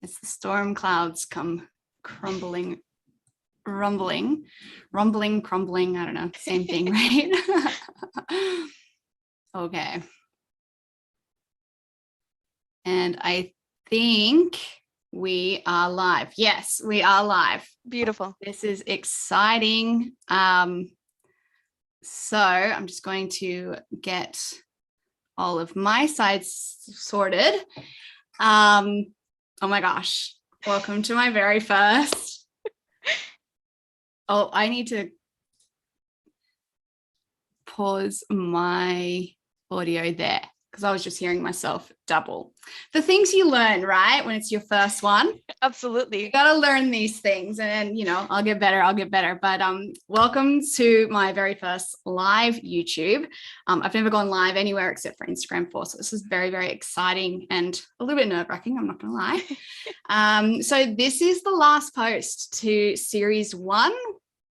as the storm clouds come crumbling, crumbling. I don't know, same thing, right? Okay. And I think we are live. Yes, we are live. Beautiful. This is exciting. So I'm just going to get all of my sides sorted. Oh my gosh. Welcome to my very first. Oh, I need to pause my audio there because I was just hearing myself double. The things you learn, right? When it's your first one. Absolutely. You got to learn these things and, I'll get better. But welcome to my very first live YouTube. I've never gone live anywhere except for Instagram before. So this is very, very exciting and a little bit nerve-wracking, I'm not going to lie. So this is the last post to series 1.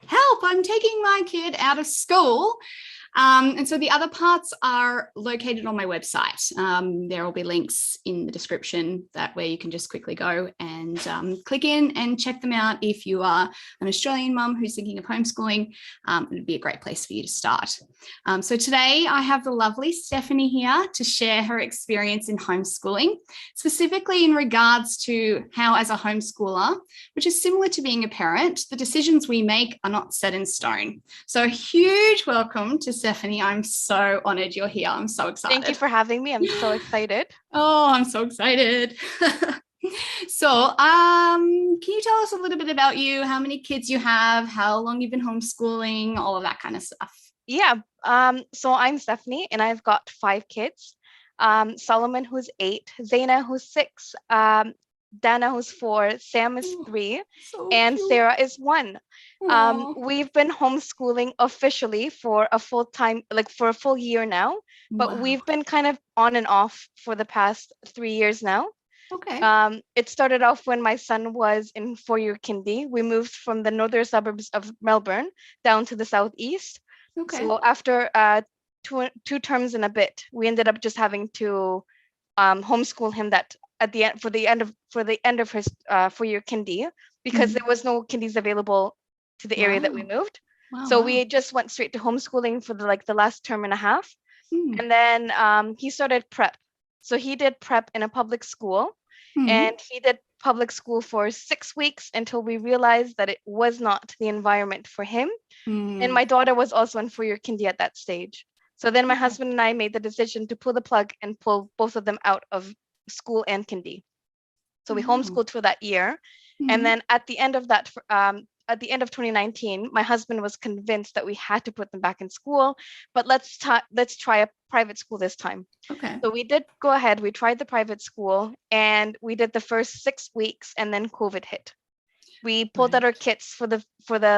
Help, I'm taking my kid out of school. And so the other parts are located on my website. There will be links in the description where you can just quickly go and click in and check them out. If you are an Australian mum who's thinking of homeschooling, it would be a great place for you to start. So today I have the lovely Steffanie here to share her experience in homeschooling, specifically in regards to how as a homeschooler, which is similar to being a parent, the decisions we make are not set in stone. So a huge welcome to Steffanie. I'm so honored you're here. I'm so excited. Thank you for having me. I'm so excited. Oh, I'm so excited. So, can you tell us a little bit about you, how many kids you have, how long you've been homeschooling, all of that kind of stuff? Yeah. So I'm Steffanie and I've got 5 kids. Solomon, who's 8, Zaina, who's 6, Dana, who's 4, Sam is 3, and cute. Sarah is 1. We've been homeschooling officially for a for a full year now, but we've been kind of on and off for the past 3 years now. Okay. It started off when my son was in 4-year kindy. We moved from the northern suburbs of Melbourne down to the southeast. Okay. So after two terms and a bit, we ended up just having to homeschool him for the end of his 4-year kindy, because there was no kindies available to the area that we moved. So we just went straight to homeschooling for the last term and a half. And then he started prep. So he did prep in a public school, and he did public school for 6 weeks until we realized that it was not the environment for him. And my daughter was also in 4-year kindy at that stage. So then my husband and I made the decision to pull the plug and pull both of them out of school and kindy. So we homeschooled for that year. And then at the end of 2019, my husband was convinced that we had to put them back in school, but let's try a private school this time. Okay. So we did go ahead. We tried the private school and we did the first 6 weeks, and then COVID hit. We pulled out our kits for the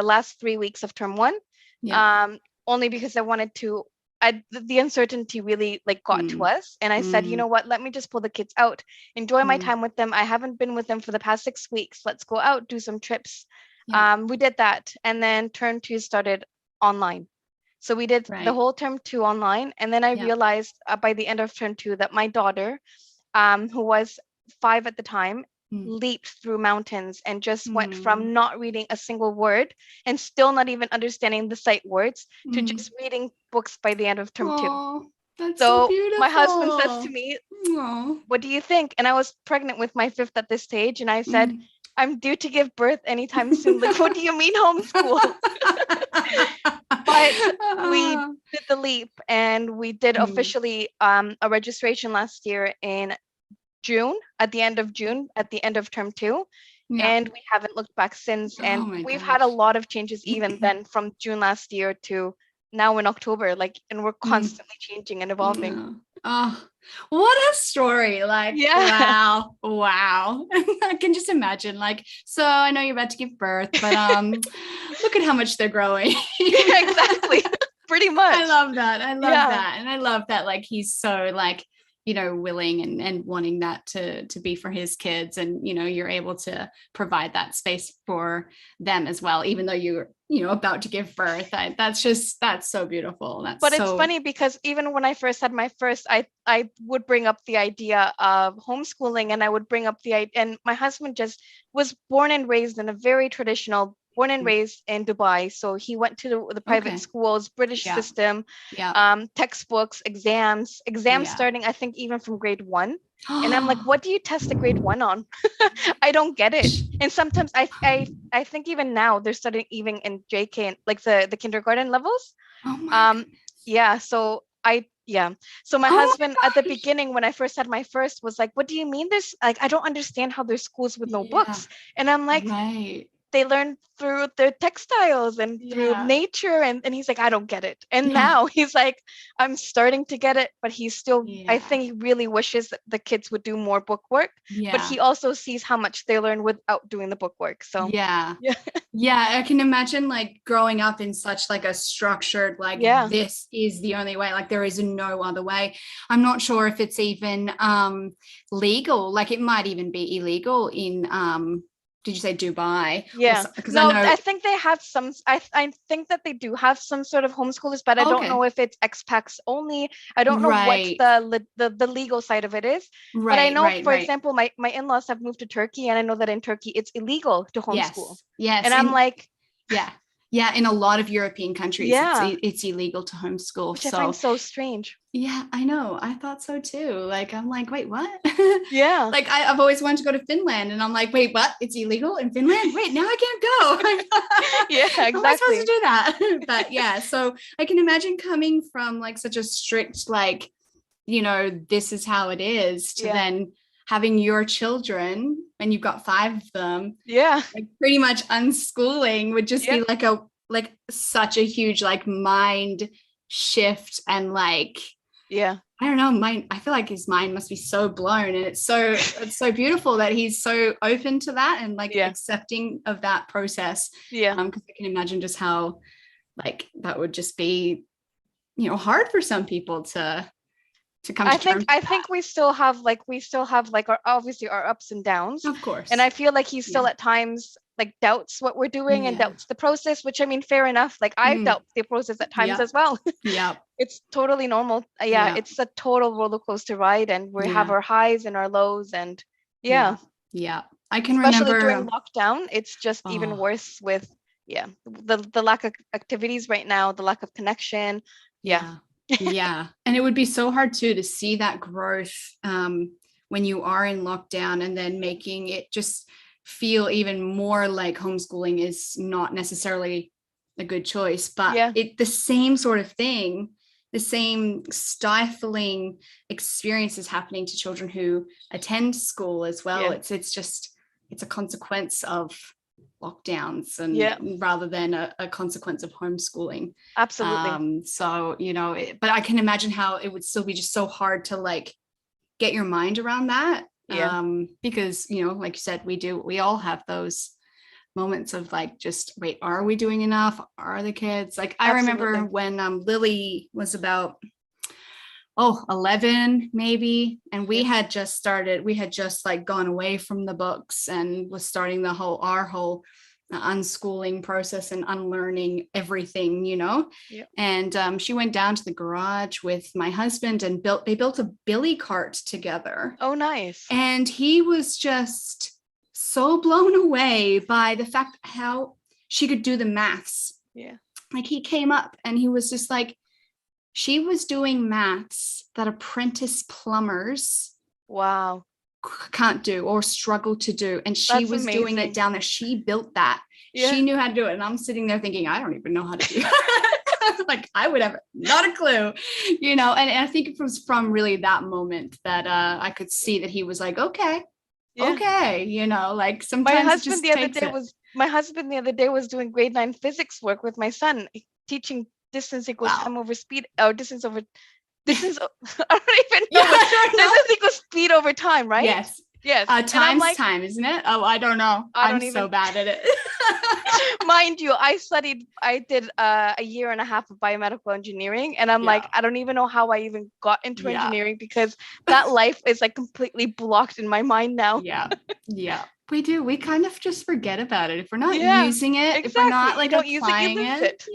last 3 weeks of term 1, only because I wanted to. The uncertainty really got to us, and I said, you know what, let me just pull the kids out, enjoy my time with them. I haven't been with them for the past 6 weeks. Let's go out, do some trips. We did that, and then term 2 started online. So we did the whole term 2 online, and then I realized by the end of term 2 that my daughter, who was 5 at the time, leaped through mountains and just went from not reading a single word and still not even understanding the sight words to just reading books by the end of term 2. That's so beautiful. My husband says to me, what do you think? And I was pregnant with my 5th at this stage, and I said, I'm due to give birth anytime soon. Like, what do you mean homeschool? But we did the leap, and we did officially a registration last year in June, at the end of term 2. And we haven't looked back since. And we've had a lot of changes even then, from June last year to now in October, and we're constantly changing and evolving. Oh, what a story. Wow. I can just imagine, so I know you're about to give birth, but look at how much they're growing. Yeah, exactly. Pretty much. I love that. And I love that, he's so willing and wanting that to be for his kids, and you're able to provide that space for them as well, even though you're about to give birth. That's so beautiful. But it's funny because even when I first had my first, I would bring up the idea of homeschooling, and I would bring up and my husband just was born and raised in a very traditional, born and raised in Dubai. So he went to the private schools, British system, textbooks, exams starting, I think, even from grade 1. And I'm like, what do you test a grade 1 on? I don't get it. And sometimes I think even now they're studying even in JK, like the kindergarten levels. Oh my So So my husband at the beginning, when I first had my first, was like, what do you mean there's like, I don't understand how there's schools with no books. And I'm like, they learn through their textiles and through nature. And he's like, I don't get it. And now he's like, I'm starting to get it, but he's still, I think he really wishes that the kids would do more book work, but he also sees how much they learn without doing the book work. So I can imagine like growing up in such like a structured, like this is the only way, like there is no other way. I'm not sure if it's even legal, like it might even be illegal in did you say Dubai? I think they have some. I think that they do have some sort of homeschoolers, but I don't know if it's expats only. I don't know what the legal side of it is. But I know, for example, my in-laws have moved to Turkey, and I know that in Turkey it's illegal to homeschool. Yes. And I'm like, yeah, in a lot of European countries, it's illegal to homeschool. Which I find so strange. Yeah, I know. I thought so too. Like, I'm like, wait, what? Yeah. Like, I've always wanted to go to Finland, and I'm like, wait, what? It's illegal in Finland? Wait, now I can't go. Yeah, exactly. How am I supposed to do that? But yeah, so I can imagine coming from like such a strict, like, this is how it is, to then having your children, and you've got 5 of them, like pretty much unschooling would just be like such a huge like mind shift, and like I don't know, I feel like his mind must be so blown, and it's so beautiful that he's so open to that and like accepting of that process. Because I can imagine just how like that would just be hard for some people to come to terms. I think we still have our obviously our ups and downs, of course, and I feel like he still at times like doubts what we're doing and doubts the process, which I mean, fair enough. Like I doubt the process at times as well. It's totally normal. It's a total roller coaster ride, and we have our highs and our lows, and I can especially remember during lockdown, it's just even worse with the lack of activities right now, the lack of connection. And it would be so hard too to see that growth when you are in lockdown, and then making it just feel even more like homeschooling is not necessarily a good choice, but the same sort of thing, the same stifling experience is happening to children who attend school as well. It's a consequence of lockdowns, and rather than a consequence of homeschooling. Absolutely. So but I can imagine how it would still be just so hard to like get your mind around that, because like you said, we all have those moments of like, just wait, are we doing enough? Are the kids like, I remember when Lily was about 11 maybe, and we had just like gone away from the books and was starting our whole unschooling process and unlearning everything, and she went down to the garage with my husband and they built a billy cart together. Oh, nice. And he was just so blown away by the fact how she could do the maths. Like he came up and he was just like, she was doing maths that apprentice plumbers can't do or struggle to do. And she was doing it down there. She built that. She knew how to do it. And I'm sitting there thinking, I don't even know how to do it. Like I would have not a clue, and I think it was from really that moment that I could see that he was like, okay, like sometimes my husband the other day was doing grade 9 physics work with my son, teaching distance equals time over speed, or distance I don't even know. Distance equals speed over time, right? Yes. Times time, isn't it? Oh, I don't know. I'm so bad at it. Mind you, I did a year and a half of biomedical engineering, and I'm like, I don't even know how I even got into engineering, because that life is like completely blocked in my mind now. Yeah. We do. We kind of just forget about it. If we're not using it, if we're not like applying it, that's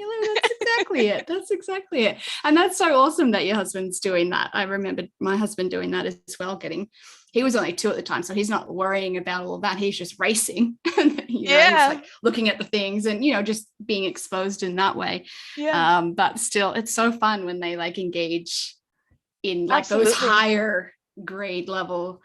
exactly it. That's exactly it. And that's so awesome that your husband's doing that. I remember my husband doing that as well, he was only 2 at the time, so he's not worrying about all of that. He's just racing. He's like looking at the things and, just being exposed in that way. But still, it's so fun when they like engage in like those higher grade level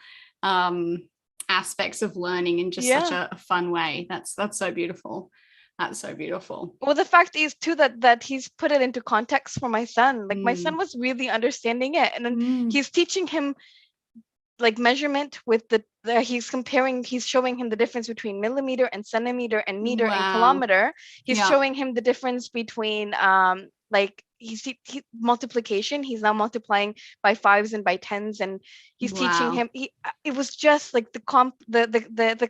aspects of learning in just such a fun way. That's so beautiful. That's so beautiful. Well, the fact is too that he's put it into context for my son. Like my son was really understanding it, and then he's teaching him like measurement with he's showing him the difference between millimeter and centimeter and meter and kilometer. He's showing him the difference between like he multiplication. He's now multiplying by 5s and by 10s, and he's teaching him. It was just like the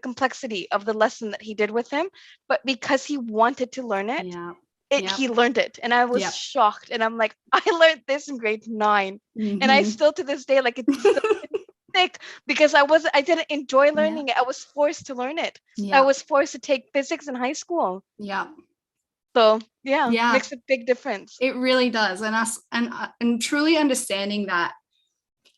complexity of the lesson that he did with him, but because he wanted to learn it, he learned it, and I was shocked. And I'm like, I learned this in grade 9, and I still to this day like it's still thick, because I didn't enjoy learning it. I was forced to learn it. I was forced to take physics in high school. So makes a big difference. It really does. And truly understanding that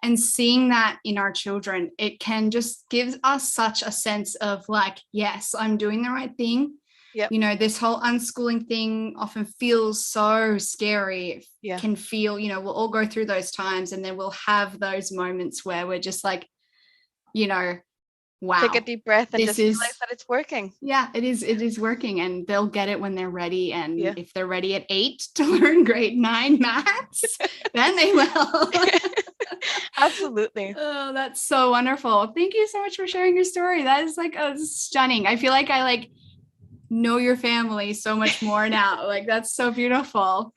and seeing that in our children, it can just give us such a sense of like, yes, I'm doing the right thing. This whole unschooling thing often feels so scary. It can feel, we'll all go through those times, and then we'll have those moments where we're just like, wow, take a deep breath and just realize that it's working. It is working, and they'll get it when they're ready. And if they're ready at 8 to learn grade 9 maths, then they will. Absolutely. Oh, that's so wonderful. Thank you so much for sharing your story. That is like stunning. I feel like I know your family so much more now. Like, that's so beautiful.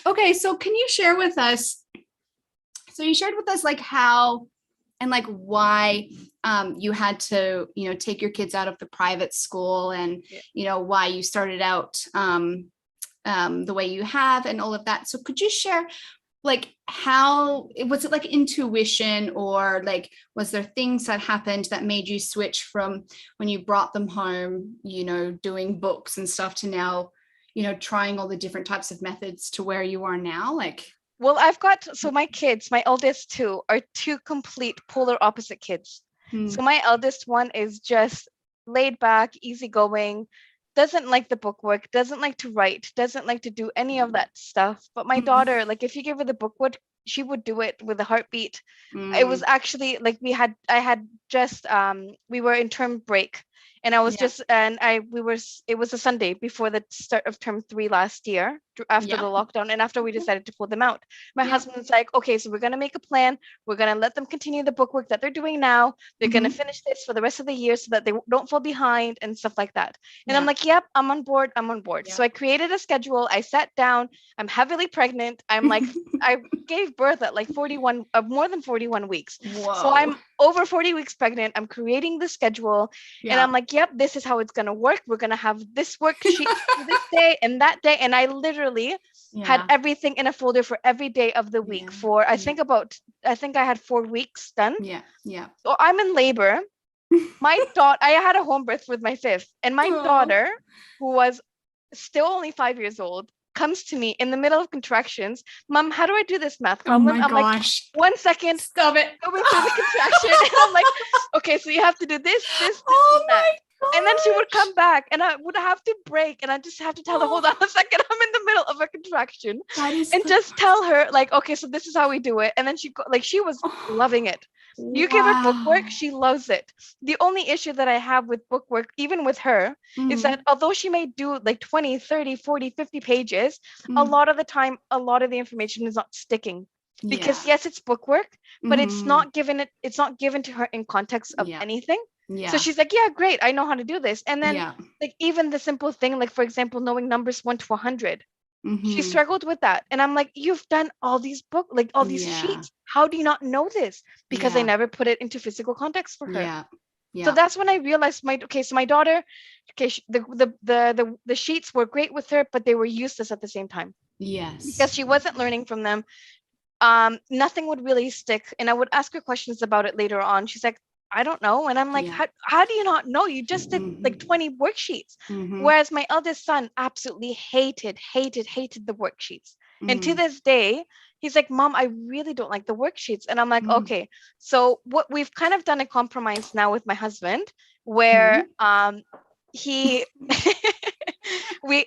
Okay, so can you share with us, you shared with us like how and like why you had to take your kids out of the private school, and why you started out the way you have and all of that. So could you share like how was it, like intuition, or like was there things that happened that made you switch from when you brought them home, doing books and stuff, to now trying all the different types of methods to where you are now? Like, well, my kids, my eldest 2 are 2 complete polar opposite kids. So my eldest one is just laid back, easygoing, doesn't like the bookwork, doesn't like to write, doesn't like to do any of that stuff. But my daughter, like if you give her the bookwork, she would do it with a heartbeat. It was actually like we were in term break, and I was it was a Sunday before the start of term 3 last year, after the lockdown, and after we decided to pull them out. My husband's like, okay, so we're going to make a plan. We're going to let them continue the bookwork that they're doing now. They're going to finish this for the rest of the year so that they don't fall behind and stuff like that. And I'm like, yep, I'm on board. So I created a schedule. I sat down. I'm heavily pregnant. I'm like, I gave birth at like more than 41 weeks. Whoa. So I'm over 40 weeks pregnant. I'm creating the schedule, and I'm like, yep, this is how it's going to work. We're going to have this worksheet this day and that day. And I literally had everything in a folder for every day of the week for I think I had 4 weeks done. So I'm in labor. My daughter, I had a home birth with my 5th, and my daughter, who was still only 5 years old, comes to me in the middle of contractions. Mom, how do I do this math problem? I'm like, 1 second, stop it. Going through the contraction. And I'm like, okay, so you have to do this, and that. And then she would come back, and I would have to break, and I just have to tell her, hold on a second, I'm in the middle of a contraction, and just tell her like, okay, so this is how we do it. And then she was loving it. You give her bookwork, she loves it. The only issue that I have with bookwork, even with her, is that although she may do like 20, 30, 40, 50 pages, a lot of the time, a lot of the information is not sticking. Because yes, it's bookwork, but it's not given to her in context of anything. So she's like, yeah, great, I know how to do this. And then like even the simple thing, like for example, knowing numbers 1 to 100. She struggled with that. And I'm like, you've done all these these sheets. How do you not know this? Because I never put it into physical context for her. So that's when I realized so my daughter, the sheets were great with her, but they were useless at the same time. Yes. Because she wasn't learning from them. Nothing would really stick. And I would ask her questions about it later on. She's like, I don't know. And I'm like, how do you not know? You just did like 20 worksheets. Whereas my eldest son absolutely hated the worksheets. And to this day, he's like, Mom, I really don't like the worksheets. And I'm like, okay. So what we've kind of done a compromise now with my husband where he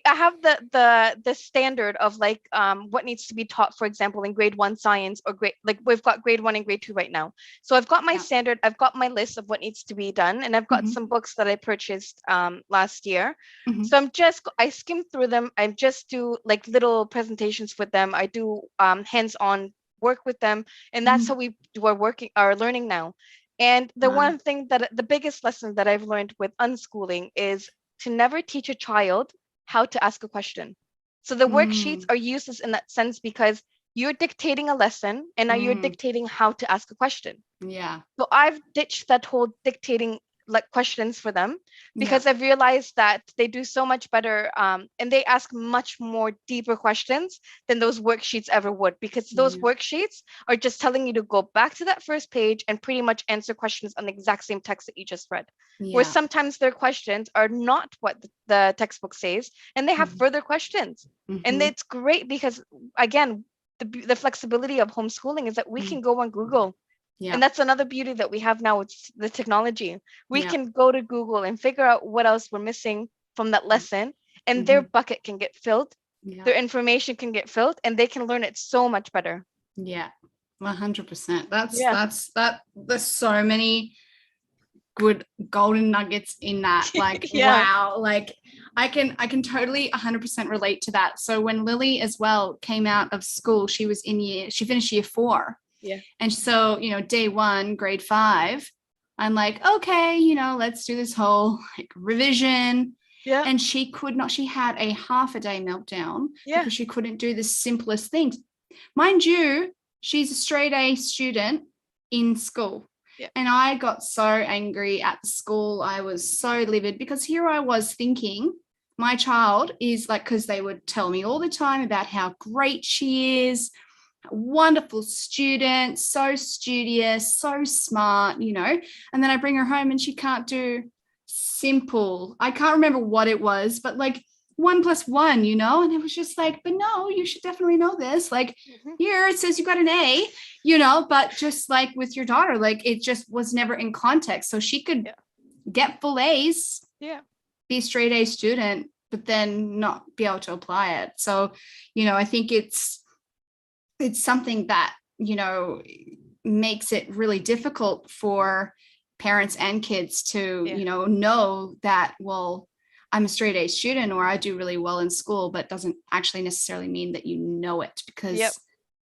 I have the standard of like what needs to be taught, for example, in grade 1 science or we've got grade 1 and grade 2 right now. So I've got my standard, I've got my list of what needs to be done, and I've got some books that I purchased last year. So I skim through them. I just do like little presentations with them. I do hands-on work with them, and that's how we are learning now. And the one thing the biggest lesson that I've learned with unschooling is to never teach a child how to ask a question. So the worksheets are useless in that sense because you're dictating a lesson and now you're dictating how to ask a question. Yeah. So I've ditched that whole dictating like questions for them because I've realized that they do so much better and they ask much more deeper questions than those worksheets ever would, because those worksheets are just telling you to go back to that first page and pretty much answer questions on the exact same text that you just read. Where sometimes their questions are not what the textbook says and they have further questions. And it's great because again, the flexibility of homeschooling is that we can go on Google. And that's another beauty that we have now with the technology. We can go to Google and figure out what else we're missing from that lesson, and their bucket can get filled. Their information can get filled, and they can learn it so much better. Yeah, 100%. There's so many good golden nuggets in that. Like, wow. Like I can totally 100% relate to that. So when Lily as well came out of school, she finished year 4. Yeah. And so, day 1, grade 5, I'm like, okay, let's do this whole like revision. Yeah. And she had a half a day meltdown because she couldn't do the simplest things. Mind you, she's a straight A student in school. Yeah. And I got so angry at the school. I was so livid because here I was thinking my child is like, because they would tell me all the time about how great she is, wonderful student, so studious, so smart, and then I bring her home and she can't do simple. I can't remember what it was, but like 1 + 1, and it was just like, but no, you should definitely know this. Like here it says you got an A, but just like with your daughter, like it just was never in context. So she could get full A's, be a straight A student, but then not be able to apply it. So, I think it's something that, makes it really difficult for parents and kids to, know that, well, I'm a straight A student or I do really well in school, but doesn't actually necessarily mean that you know it because,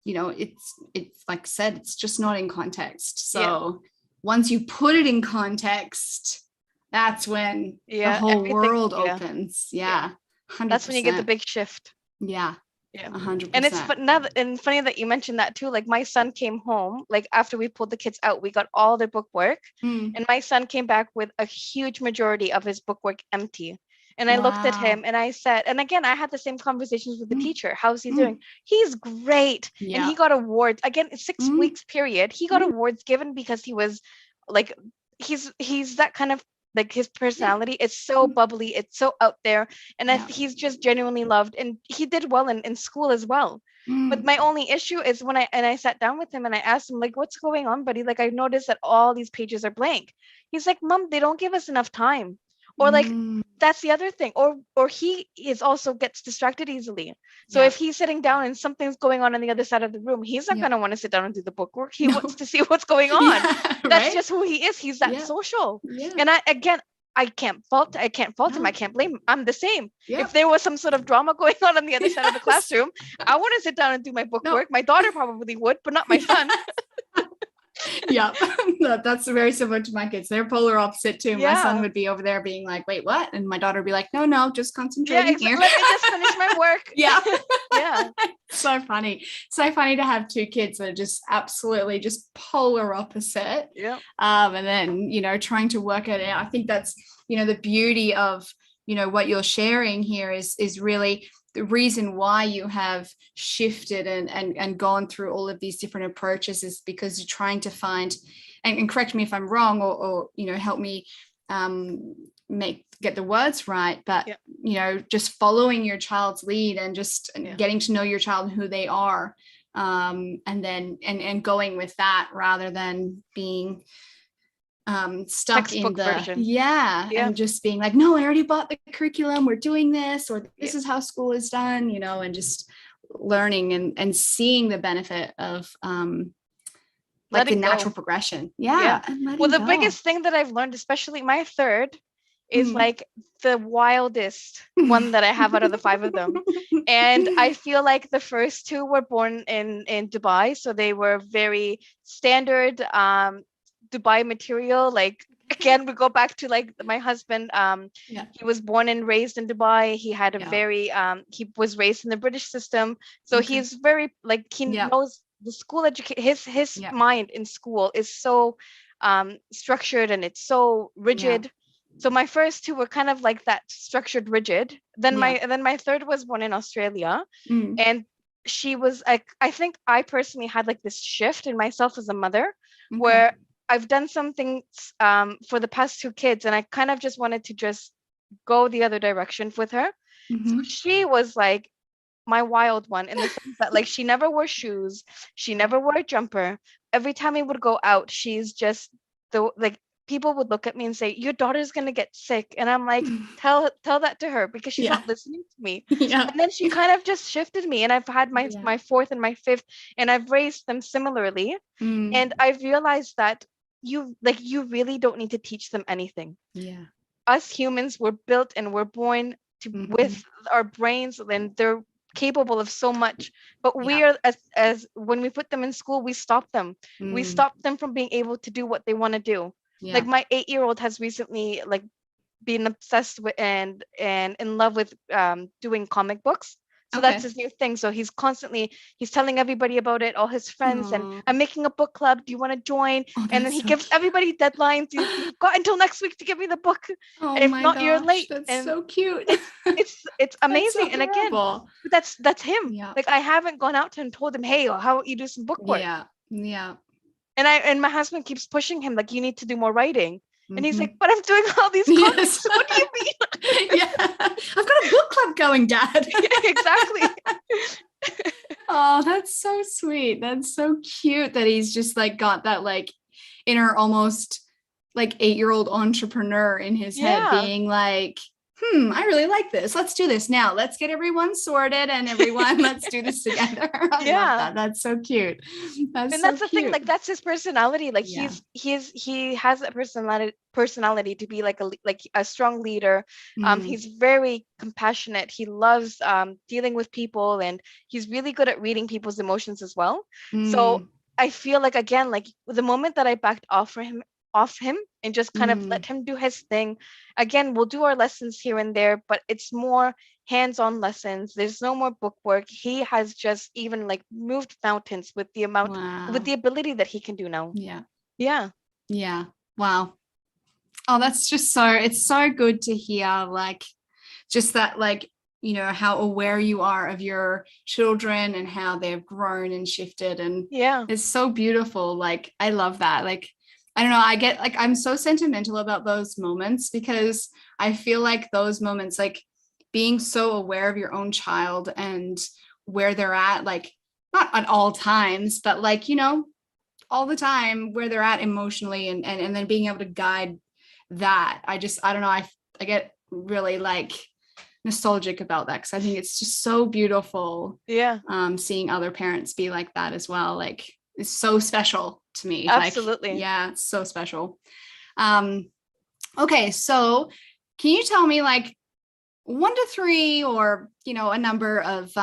it's like I said, it's just not in context. So once you put it in context, that's when the whole world opens. Yeah. 100%. That's when you get the big shift. Yeah. Yeah, 100%. And it's funny that you mentioned that too. Like my son came home, like after we pulled the kids out, we got all their book work, and my son came back with a huge majority of his book work empty. And I looked at him and I said, and again, I had the same conversations with the teacher. How's he doing? He's great. And he got awards. Again, 6 weeks period. He got awards given because he was like, he's that kind of, like his personality is so bubbly, it's so out there, and he's just genuinely loved, and he did well in school as well. But my only issue is when I sat down with him and I asked him, like, what's going on, buddy? Like, I noticed that all these pages are blank. He's like, Mom, they don't give us enough time. Or like that's the other thing, or he is also gets distracted easily. So if he's sitting down and something's going on the other side of the room, he's not going to want to sit down and do the book work. He wants to see what's going on. That's just who he is. He's that social. And I can't fault him. I can't blame him. I'm the same. If there was some sort of drama going on the other side of the classroom, I want to sit down and do my book work. My daughter probably would, but not my son. Yeah, that's very similar to my kids. They're polar opposite too. My son would be over there being like, wait, what? And my daughter would be like, no, just concentrating here. Let me just finish my work. Yeah. Yeah. So funny. So funny to have two kids that are just absolutely just polar opposite. Yeah. And then, trying to work it out. I think that's, the beauty of, what you're sharing here is really the reason why you have shifted and gone through all of these different approaches is because you're trying to find, and correct me if I'm wrong, or help me get the words right, but just following your child's lead and just getting to know your child and who they are, and then going with that rather than being stuck textbook in the version. And just being like, no, I already bought the curriculum, we're doing this, or this is how school is done, and just learning and seeing the benefit of like the natural progression. Well, the biggest thing that I've learned, especially my third, is like the wildest one that I have out of the 5 of them. And I feel like the first 2 were born in Dubai, so they were very standard Dubai material. Like, again, we go back to like my husband. He was born and raised in Dubai. He had a very he was raised in the British system, so he's very like he knows the school education. His mind in school is so structured and it's so rigid. So my first 2 were kind of like that, structured, rigid. Then my third was born in Australia, and she was like, I think I personally had like this shift in myself as a mother, where I've done some things for the past 2 kids, and I kind of just wanted to just go the other direction with her. So she was like my wild one, in the sense that like she never wore shoes, she never wore a jumper. Every time we would go out, she's just people would look at me and say, your daughter's gonna get sick, and I'm like, tell that to her, because she's not listening to me. And then she kind of just shifted me, and I've had my fourth and my fifth, and I've raised them similarly. And I've realized that you really don't need to teach them anything. Us humans were built and we're born to with our brains, and they're capable of so much, but we are, as when we put them in school, we stop them. We stop them from being able to do what they want to do. Like my 8-year-old has recently like been obsessed with and in love with doing comic books. So that's his new thing. So he's telling everybody about it, all his friends, and I'm making a book club. Do you want to join? And then he gives everybody deadlines. You've got until next week to give me the book. And if not, you're late. That's so cute. It's amazing. And again, that's him. Like, I haven't gone out to him and told him, hey, how about you do some book work? And my husband keeps pushing him, like, you need to do more writing. And he's like, but I'm doing all these comics. What do you mean? I've got a book club going, Dad. Exactly. Oh, that's so sweet. That's so cute that he's just like got that like inner almost like 8-year-old entrepreneur in his head, being like, I really like this. Let's do this now. Let's get everyone sorted and let's do this together. I love that. That's so cute. That's the thing. Like, that's his personality. Like he has that personality to be like a strong leader. He's very compassionate. He loves dealing with people, and he's really good at reading people's emotions as well. So I feel like, again, like the moment that I backed off him and just kind of let him do his thing, again, we'll do our lessons here and there, but it's more hands-on lessons. There's no more book work. He has just even like moved mountains with the ability that he can do now. Wow. Oh, that's just it's so good to hear, like, just that, like, how aware you are of your children and how they've grown and shifted, and it's so beautiful. Like, I love that. Like, I don't know, I get like, I'm so sentimental about those moments, because I feel like those moments, like being so aware of your own child and where they're at, like not at all times, but like, all the time, where they're at emotionally, and then being able to guide that. I don't know, I get really like nostalgic about that, because I think it's just so beautiful. Seeing other parents be like that as well, like, it's so special to me. Absolutely. Like, it's so special. Okay, so can you tell me like 1 to 3, or a number of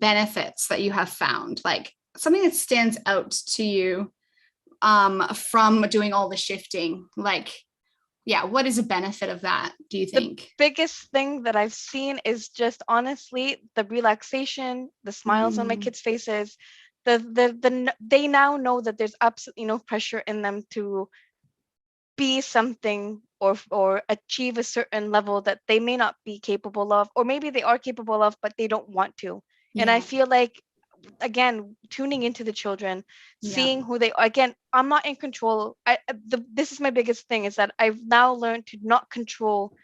benefits that you have found, like something that stands out to you from doing all the shifting? Like, yeah, what is a benefit of that, do you think? The biggest thing that I've seen is just honestly the relaxation, the smiles on my kids' faces. They now know that there's absolutely no pressure in them to be something or achieve a certain level that they may not be capable of, or maybe they are capable of, but they don't want to. And I feel like, again, tuning into the children, seeing who they are. Again, I'm not in control. This is my biggest thing, is that I've now learned to not control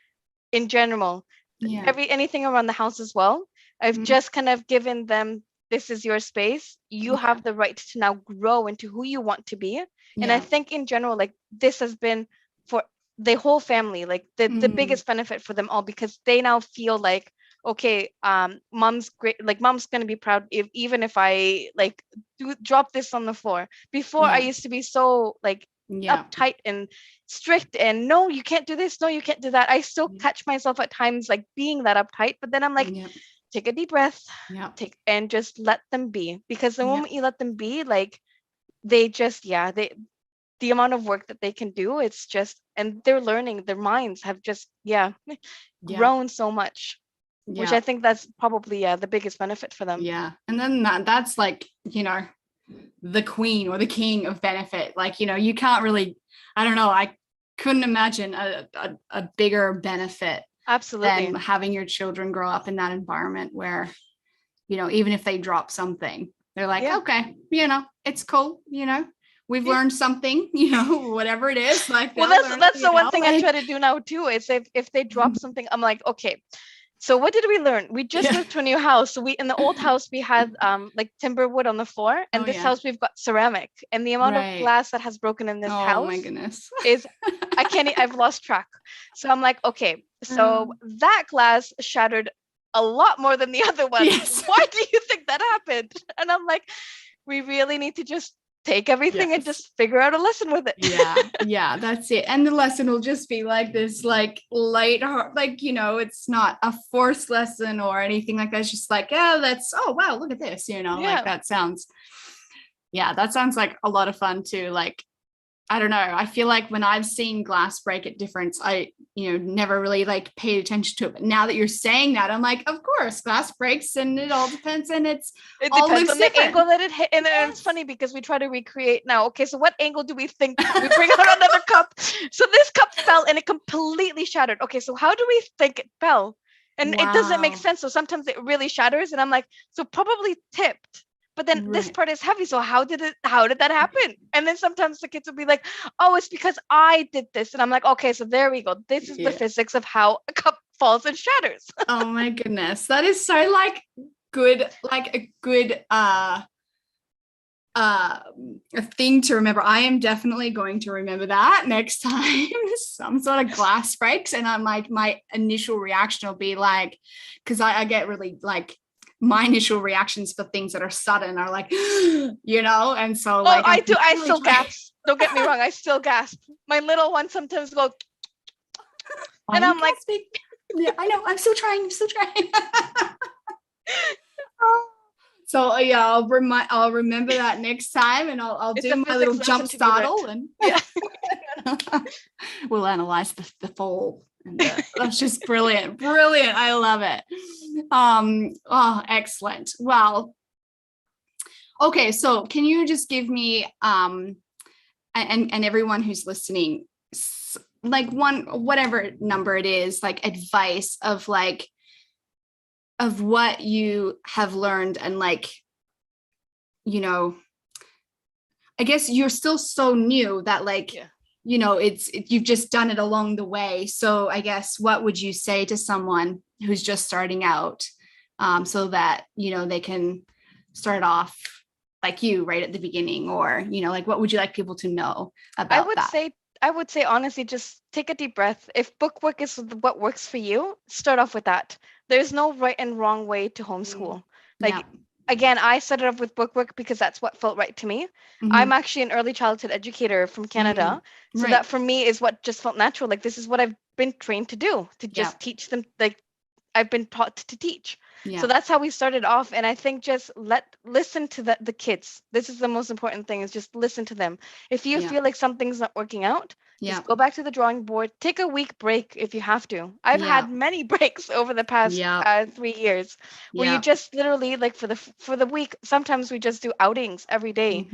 in general anything around the house as well. I've just kind of given them, this is your space. You have the right to now grow into who you want to be. And I think in general, like, this has been for the whole family, like the biggest benefit for them all, because they now feel like, okay, mom's great, like mom's gonna be proud even if I like drop this on the floor. Before I used to be so like uptight and strict and no, you can't do this, no, you can't do that. I still catch myself at times like being that uptight, but then I'm like, take a deep breath, take and just let them be, because the moment you let them be, like they just the amount of work that they can do, it's just, and they're learning, their minds have just grown so much. Which I think that's probably the biggest benefit for them. And then that's like, you know, the queen or the king of benefit. Like, you know, you can't really, I don't know, I couldn't imagine a bigger benefit than having your children grow up in that environment where, you know, even if they drop something, they're like, okay, you know, it's cool, you know, we've learned something, you know, whatever it is. Like, well, that's the one thing I try to do now too, is if they drop something, I'm like, okay, so what did we learn? We just moved to a new house. So in the old house, we had like timber wood on the floor, and this house we've got ceramic. And the amount of glass that has broken in this house, my goodness, is I've lost track. So I'm like, okay, so that glass shattered a lot more than the other one. Why do you think that happened? And I'm like, we really need to just take everything and just figure out a lesson with it. That's it. And the lesson will just be like this, like light, like, you know, it's not a forced lesson or anything like that. It's just like, oh wow, look at this, you know, like that sounds like a lot of fun too. Like, I don't know, I feel like when I've seen glass break at difference, I, you know, never really like paid attention to it. But now that you're saying that, I'm like, of course, glass breaks, and it all depends, and it depends on the angle that it hit. And it's funny because we try to recreate now. Okay, so what angle do we think? We bring out another cup. So this cup fell and it completely shattered. Okay, so how do we think it fell? And it doesn't make sense. So sometimes it really shatters, and I'm like, so probably tipped. But then this part is heavy. So how did that happen? And then sometimes the kids will be like, oh, it's because I did this. And I'm like, okay, so there we go. This is the physics of how a cup falls and shatters. Oh my goodness. That is so like good, like a good a thing to remember. I am definitely going to remember that next time some sort of glass breaks. And I'm like, my initial reaction will be like, because I get really like, my initial reactions for things that are sudden are like, you know, and so like I still gasp. Don't get me wrong, I still gasp. My little one sometimes go, and I'm like, I know, I'm still trying. So I'll remember that next time, and I'll do my little jump startle, and we'll analyze the fall. And that's just brilliant. I love it. Excellent. Well, okay, so can you just give me and everyone who's listening, like whatever number it is, like advice of like of what you have learned, and like, you know, I guess you're still so new that like you know, you've just done it along the way. So I guess what would you say to someone who's just starting out, so that, you know, they can start off like you right at the beginning, or, you know, like what would you like people to know about that? I would say honestly, just take a deep breath. If bookwork is what works for you, start off with that. There's no right and wrong way to homeschool. Again, I set it up with bookwork because that's what felt right to me. I'm actually an early childhood educator from Canada. So that for me is what just felt natural. Like, this is what I've been trained to do, to just teach them like I've been taught to teach. Yeah. So that's how we started off. And I think just listen to the kids. This is the most important thing, is just listen to them. If you feel like something's not working out, just go back to the drawing board, take a week break if you have to. I've had many breaks over the past 3 years where you just literally, like, for the week, sometimes we just do outings every day,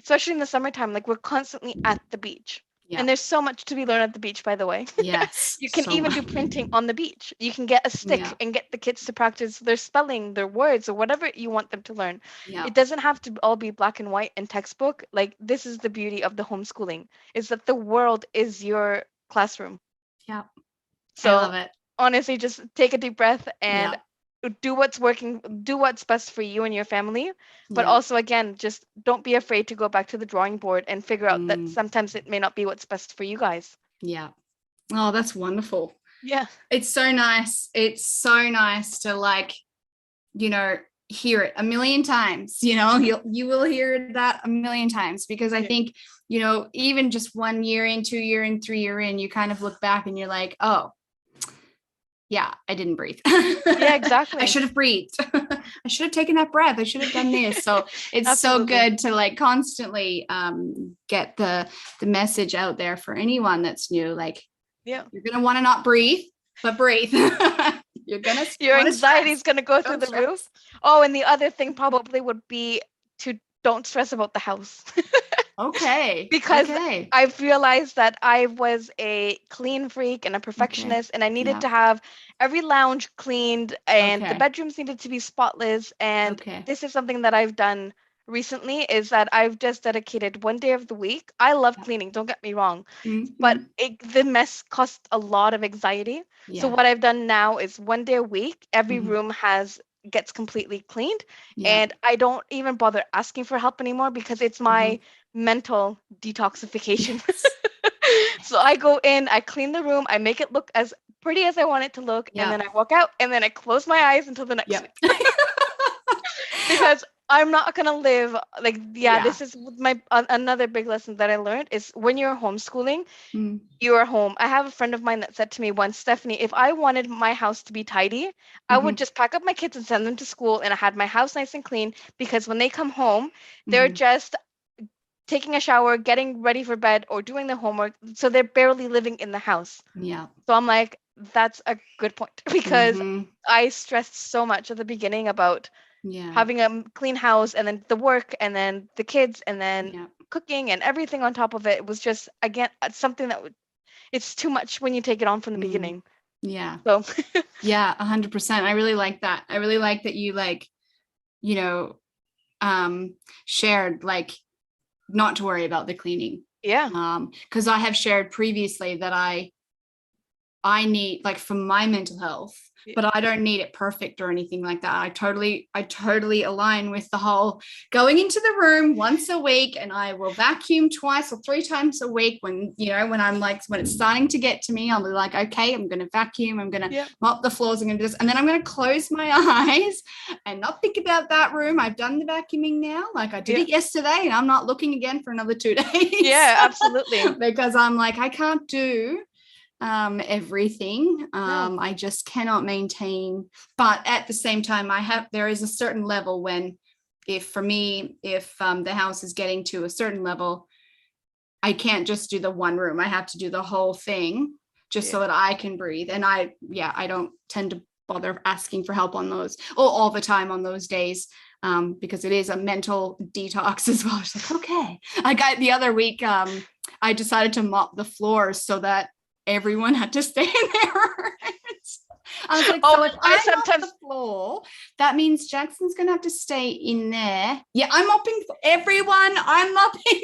especially in the summertime. Like, we're constantly at the beach. And there's so much to be learned at the beach, by the way. Yes. You can even do printing on the beach. You can get a stick and get the kids to practice their spelling, their words, or whatever you want them to learn. It doesn't have to all be black and white and textbook. Like, this is the beauty of the homeschooling, is that the world is your classroom. Yeah. So I love it. Honestly, just take a deep breath and do what's working, do what's best for you and your family. But also, again, just don't be afraid to go back to the drawing board and figure out that sometimes it may not be what's best for you guys. Yeah. Oh, that's wonderful. Yeah. It's so nice. It's so nice to, like, you know, hear it a million times. You know, you will hear that a million times, because I think, you know, even just 1 year in, 2 year in, 3 year in, you kind of look back and you're like, oh, yeah, I didn't breathe. Yeah, exactly. I should have breathed. I should have taken that breath. I should have done this. So it's so good to, like, constantly get the message out there for anyone that's new. Like, you're going to want to not breathe, but breathe. Your anxiety is going to go through the roof. Oh, and the other thing probably would be to don't stress about the house. Okay. Because I've realized that I was a clean freak and a perfectionist, and I needed to have every lounge cleaned, and the bedrooms needed to be spotless. And this is something that I've done recently, is that I've just dedicated 1 day of the week. I love cleaning, don't get me wrong, but the mess costs a lot of anxiety. So what I've done now is 1 day a week, every room gets completely cleaned, and I don't even bother asking for help anymore, because it's my mental detoxification. So I go in, I clean the room, I make it look as pretty as I want it to look, and then I walk out, and then I close my eyes until the next week. Because I'm not gonna live like, this is my another big lesson that I learned, is when you're homeschooling, you are home. I have a friend of mine that said to me once, Steffanie, if I wanted my house to be tidy, I would just pack up my kids and send them to school, and I had my house nice and clean, because when they come home, they're just taking a shower, getting ready for bed, or doing the homework. So they're barely living in the house. Yeah. So I'm like, that's a good point, because I stressed so much at the beginning about having a clean house, and then the work, and then the kids, and then cooking, and everything on top of it. It was just, again, something that it's too much when you take it on from the beginning. Yeah. So yeah, 100%. I really like that. I really like that you, like, you know, shared, like, not to worry about the cleaning. Yeah. Because I have shared previously that I need, like, for my mental health, but I don't need it perfect or anything like that. I totally align with the whole going into the room once a week, and I will vacuum 2 or 3 times a week when, you know, when I'm like, when it's starting to get to me, I'll be like, okay, I'm going to vacuum, I'm going to mop the floors, I'm going to do this, and then I'm going to close my eyes and not think about that room. I've done the vacuuming now. Like, I did it yesterday, and I'm not looking again for another 2 days. Yeah, absolutely. Because I'm like, I can't do everything. I just cannot maintain, but at the same time, there is a certain level when, if the house is getting to a certain level, I can't just do the one room. I have to do the whole thing just so that I can breathe. And I don't tend to bother asking for help on those, or all the time on those days, because it is a mental detox as well. It's like, okay, the other week, I decided to mop the floors so that everyone had to stay in their rooms. I was like, so if I mop the floor, that means Jackson's gonna have to stay in there. Yeah, I'm mopping for everyone. I'm mopping.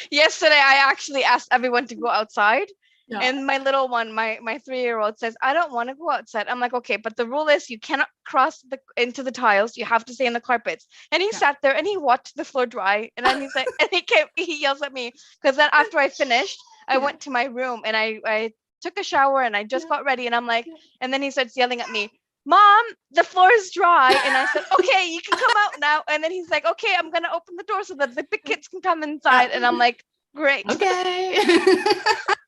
Yesterday, I actually asked everyone to go outside. And my little one, my 3-year-old, says, I don't want to go outside. I'm like, okay, but the rule is you cannot cross into the tiles. You have to stay in the carpets. And he sat there and he watched the floor dry. And then he's like, and he yells at me, because then after I finished, I went to my room and I took a shower and I just got ready. And I'm like, and then he starts yelling at me, Mom, the floor is dry. And I said, okay, you can come out now. And then he's like, okay, I'm going to open the door so that the kids can come inside. And I'm like, Great. Okay.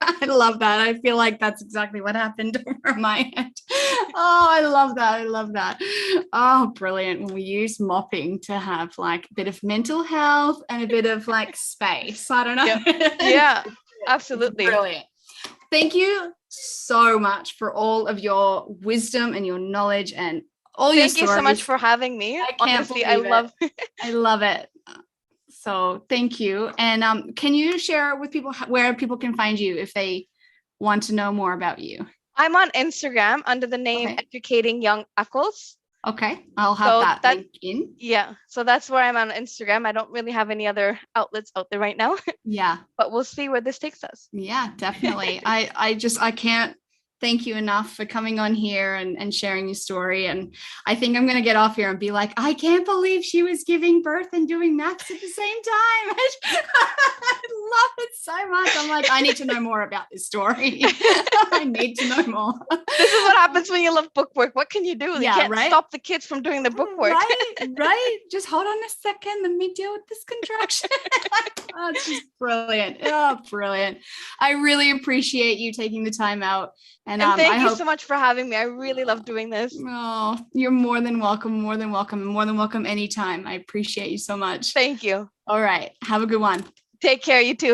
I love that. I feel like that's exactly what happened over my head. Oh, I love that. I love that. Oh, brilliant. When we use mopping to have like a bit of mental health and a bit of like space. I don't know. Yep. Yeah, absolutely. It's brilliant. Thank you so much for all of your wisdom and your knowledge and all your stories. Thank you so much for having me. I can't believe it. I love it. So thank you. And can you share with people where people can find you if they want to know more about you? I'm on Instagram under the name Educating Young Eccles. Okay, I'll have that link in. Yeah, so that's where I'm on Instagram. I don't really have any other outlets out there right now. Yeah. But we'll see where this takes us. Yeah, definitely. I can't thank you enough for coming on here and sharing your story. And I think I'm going to get off here and be like, I can't believe she was giving birth and doing maths at the same time. I love it so much. I'm like, I need to know more about this story. I need to know more. This is what happens when you love bookwork. What can you do? You can't stop the kids from doing the bookwork. Right. Just hold on a second. Let me deal with this contraction. Oh, it's just brilliant. Oh, brilliant. I really appreciate you taking the time out. And thank you so much for having me. I really love doing this. Oh, you're more than welcome, more than welcome, more than welcome anytime. I appreciate you so much. Thank you. All right. Have a good one. Take care, you too.